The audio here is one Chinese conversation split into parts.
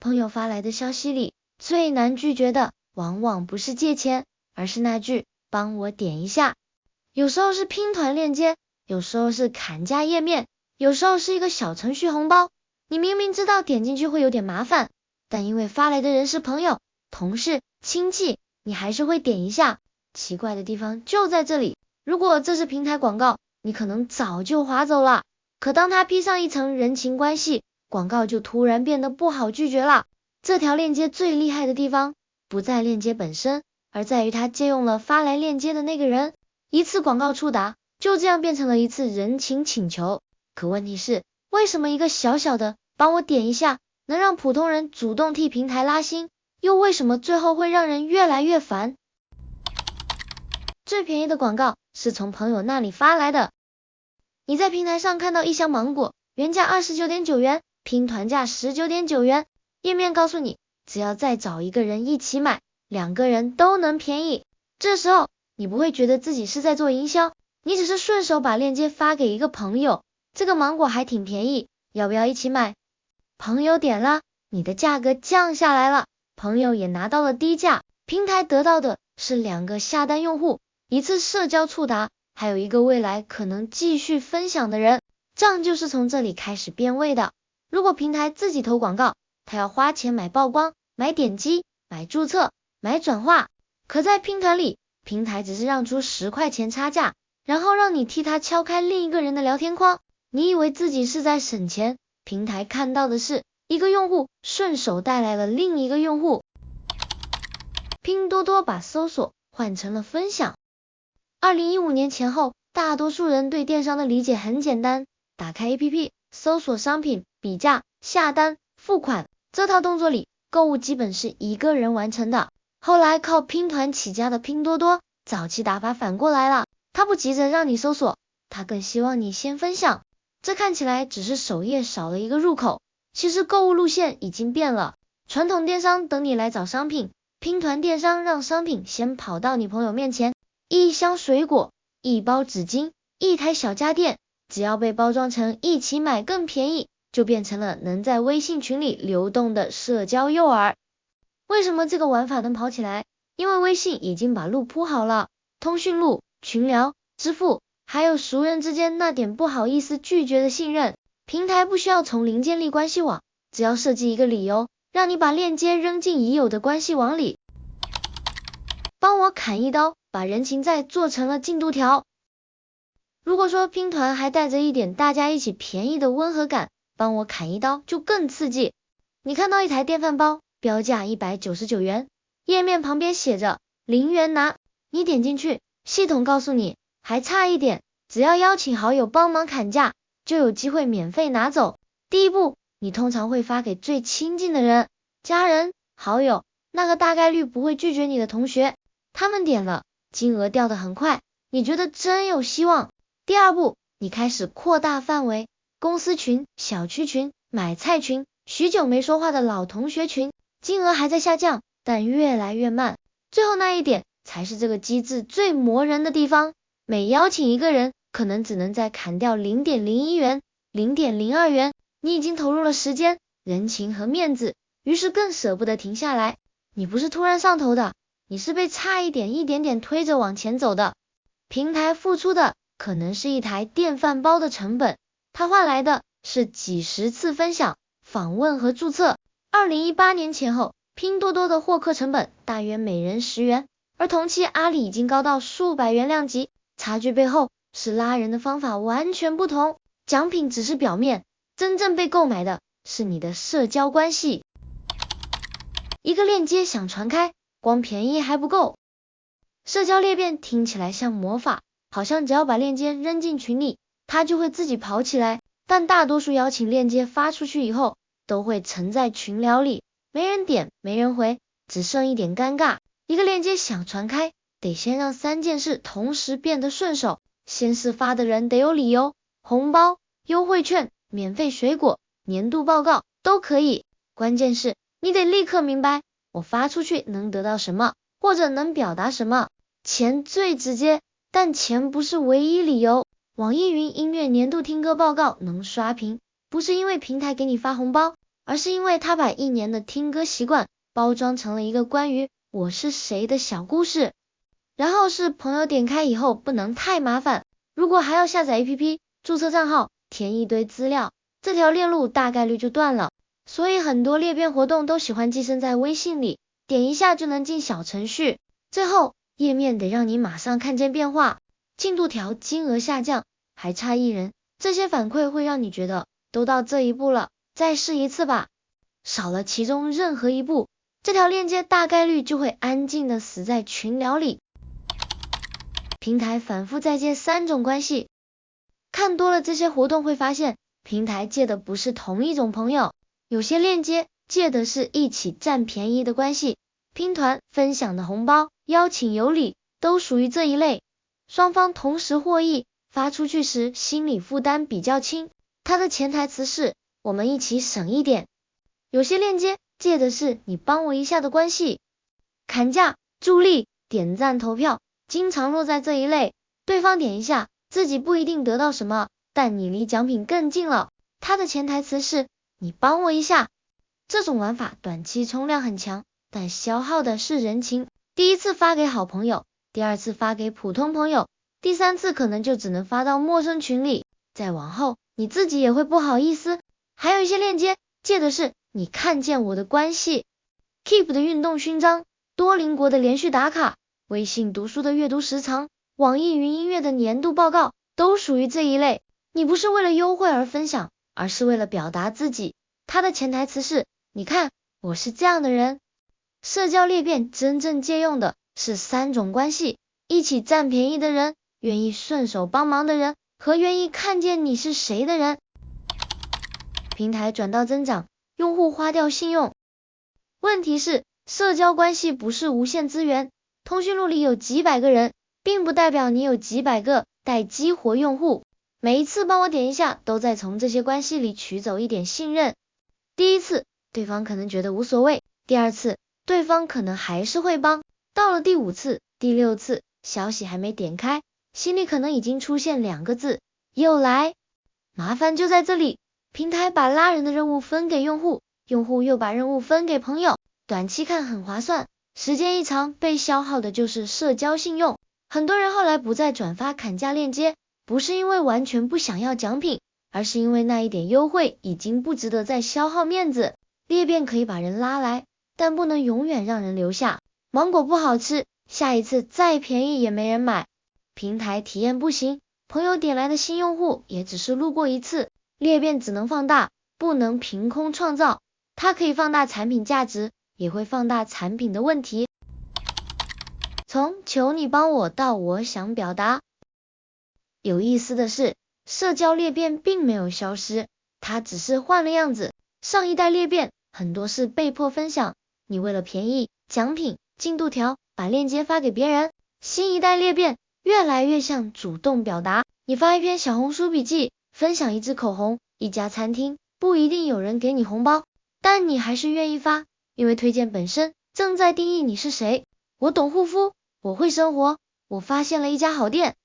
朋友发来的消息里，最难拒绝的往往不是借钱，而是那句帮我点一下。有时候是拼团链接，有时候是砍价页面，有时候是一个小程序红包。你明明知道点进去会有点麻烦，但因为发来的人是朋友、同事、亲戚，你还是会点一下。奇怪的地方就在这里，如果这是平台广告，你可能早就划走了。可当它披上一层人情关系，广告就突然变得不好拒绝了。这条链接最厉害的地方，不在链接本身，而在于它借用了发来链接的那个人。一次广告触达，就这样变成了一次人情请求。可问题是，为什么一个小小的帮我点一下，能让普通人主动替平台拉新，又为什么最后会让人越来越烦？最便宜的广告是从朋友那里发来的。你在平台上看到一箱芒果，原价29.9元，拼团价19.9元，页面告诉你，只要再找一个人一起买，2个人都能便宜。这时候，你不会觉得自己是在做营销，你只是顺手把链接发给一个朋友，这个芒果还挺便宜，要不要一起买？朋友点了，你的价格降下来了，朋友也拿到了低价，平台得到的是2个下单用户，一次社交触达，还有一个未来可能继续分享的人，账就是从这里开始变味的。如果平台自己投广告，他要花钱买曝光、买点击、买注册、买转化，可在拼团里，平台只是让出10块钱差价，然后让你替他敲开另一个人的聊天框，你以为自己是在省钱，平台看到的是一个用户顺手带来了另一个用户。拼多多把搜索换成了分享。2015年前后，大多数人对电商的理解很简单，打开 APP， 搜索商品，比价、下单、付款，这套动作里，购物基本是一个人完成的。后来靠拼团起家的拼多多，早期打法反过来了，他不急着让你搜索，他更希望你先分享。这看起来只是首页少了一个入口，其实购物路线已经变了。传统电商等你来找商品，拼团电商让商品先跑到你朋友面前，一箱水果、一包纸巾、一台小家电，只要被包装成一起买更便宜，就变成了能在微信群里流动的社交诱饵。为什么这个玩法能跑起来？因为微信已经把路铺好了，通讯录、群聊、支付，还有熟人之间那点不好意思拒绝的信任，平台不需要从零建立关系网，只要设计一个理由，让你把链接扔进已有的关系网里。帮我砍一刀，把人情债做成了进度条。如果说拼团还带着一点大家一起便宜的温和感，帮我砍一刀就更刺激。你看到一台电饭煲，标价199元，页面旁边写着0元拿，你点进去，系统告诉你还差一点，只要邀请好友帮忙砍价，就有机会免费拿走。第一步，你通常会发给最亲近的人，家人、好友，那个大概率不会拒绝你的同学，他们点了，金额掉得很快，你觉得真有希望。第二步，你开始扩大范围，公司群、小区群、买菜群，许久没说话的老同学群，金额还在下降，但越来越慢。最后那一点才是这个机制最磨人的地方，每邀请一个人，可能只能再砍掉 0.01 元、0.02 元，你已经投入了时间、人情和面子，于是更舍不得停下来。你不是突然上头的，你是被差一点点推着往前走的。平台付出的可能是一台电饭煲的成本，它换来的是几十次分享、访问和注册。2018年前后，拼多多的获客成本大约每人10元，而同期阿里已经高到数百元量级，差距背后是拉人的方法完全不同，奖品只是表面，真正被购买的是你的社交关系。一个链接想传开，光便宜还不够。社交裂变听起来像魔法，好像只要把链接扔进群里，它就会自己跑起来，但大多数邀请链接发出去以后，都会沉在群聊里，没人点，没人回，只剩一点尴尬。一个链接想传开，得先让3件事同时变得顺手，先是发的人得有理由，红包、优惠券、免费水果、年度报告都可以，关键是你得立刻明白我发出去能得到什么，或者能表达什么。钱最直接，但钱不是唯一理由。网易云音乐年度听歌报告能刷屏，不是因为平台给你发红包，而是因为他把1年的听歌习惯包装成了一个关于我是谁的小故事。然后是朋友点开以后不能太麻烦，如果还要下载 APP 注册账号填一堆资料，这条链路大概率就断了。所以很多裂变活动都喜欢寄生在微信里，点一下就能进小程序，最后页面得让你马上看见变化，进度条金额下降，还差1人，这些反馈会让你觉得都到这一步了，再试一次吧。少了其中任何一步，这条链接大概率就会安静的死在群聊里。平台反复在借3种关系，看多了这些活动会发现，平台借的不是同一种朋友，有些链接借的是一起占便宜的关系，拼团分享的红包、邀请有礼都属于这一类，双方同时获益，发出去时心理负担比较轻，它的潜台词是我们一起省一点。有些链接借的是你帮我一下的关系，砍价、助力、点赞、投票经常落在这一类，对方点一下，自己不一定得到什么，但你离奖品更近了，它的潜台词是你帮我一下。这种玩法短期冲量很强，但消耗的是人情，第一次发给好朋友，第2次发给普通朋友，第3次可能就只能发到陌生群里，再往后你自己也会不好意思。还有一些链接借的是你看见我的关系， Keep 的运动勋章，多邻国的连续打卡，微信读书的阅读时长，网易云音乐的年度报告都属于这一类。你不是为了优惠而分享，而是为了表达自己，它的潜台词是你看我是这样的人。社交裂变真正借用的是3种关系，一起占便宜的人，愿意顺手帮忙的人，和愿意看见你是谁的人。平台转道增长，用户花掉信用。问题是社交关系不是无限资源，通讯录里有几百个人，并不代表你有几百个待激活用户，每一次帮我点一下都在从这些关系里取走一点信任。第一次对方可能觉得无所谓，第2次对方可能还是会帮，到了第5次、第6次，消息还没点开，心里可能已经出现2个字，又来。麻烦就在这里，平台把拉人的任务分给用户，用户又把任务分给朋友，短期看很划算，时间一长被消耗的就是社交信用。很多人后来不再转发砍价链接，不是因为完全不想要奖品，而是因为那一点优惠已经不值得再消耗面子。裂变可以把人拉来，但不能永远让人留下。芒果不好吃，下一次再便宜也没人买。平台体验不行，朋友点来的新用户也只是路过一次。裂变只能放大，不能凭空创造，它可以放大产品价值，也会放大产品的问题。从求你帮我到我想表达。有意思的是，社交裂变并没有消失，它只是换了样子。上一代裂变很多是被迫分享，你为了便宜、奖品、进度条把链接发给别人。新一代裂变越来越像主动表达，你发一篇小红书笔记，分享一支口红，一家餐厅，不一定有人给你红包，但你还是愿意发，因为推荐本身正在定义你是谁。我懂护肤，我会生活，我发现了一家好店。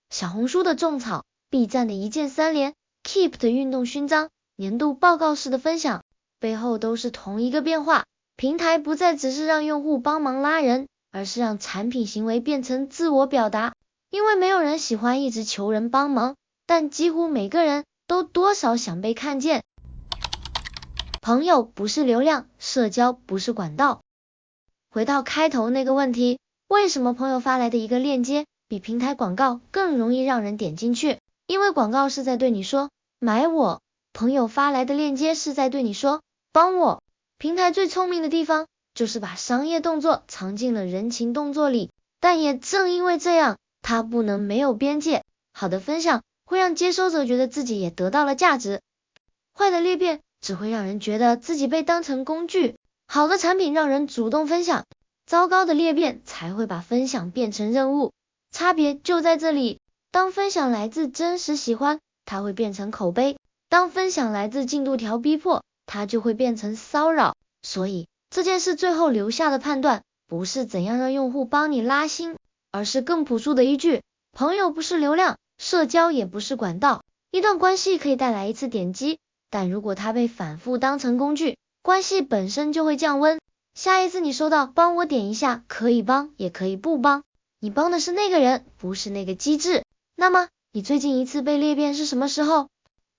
小红书的种草， B 站的一键3连， Keep 的运动勋章，年度报告式的分享，背后都是同一个变化。平台不再只是让用户帮忙拉人，而是让产品行为变成自我表达。因为没有人喜欢一直求人帮忙，但几乎每个人都多少想被看见。朋友不是流量，社交不是管道。回到开头那个问题，为什么朋友发来的一个链接比平台广告更容易让人点进去？因为广告是在对你说买我，朋友发来的链接是在对你说帮我。平台最聪明的地方就是把商业动作藏进了人情动作里，但也正因为这样，它不能没有边界。好的分享会让接收者觉得自己也得到了价值，坏的裂变只会让人觉得自己被当成工具。好的产品让人主动分享，糟糕的裂变才会把分享变成任务。差别就在这里，当分享来自真实喜欢，它会变成口碑；当分享来自进度条逼迫，它就会变成骚扰。所以这件事最后留下的判断，不是怎样让用户帮你拉新，而是更朴素的一句：朋友不是流量，社交也不是管道。一段关系可以带来一次点击，但如果它被反复当成工具，关系本身就会降温。下一次你收到帮我点一下，可以帮也可以不帮，你帮的是那个人，不是那个机制。那么你最近一次被裂变是什么时候？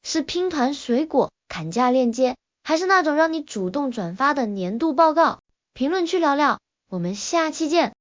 是拼团水果、砍价链接，还是那种让你主动转发的年度报告？评论区聊聊，我们下期见。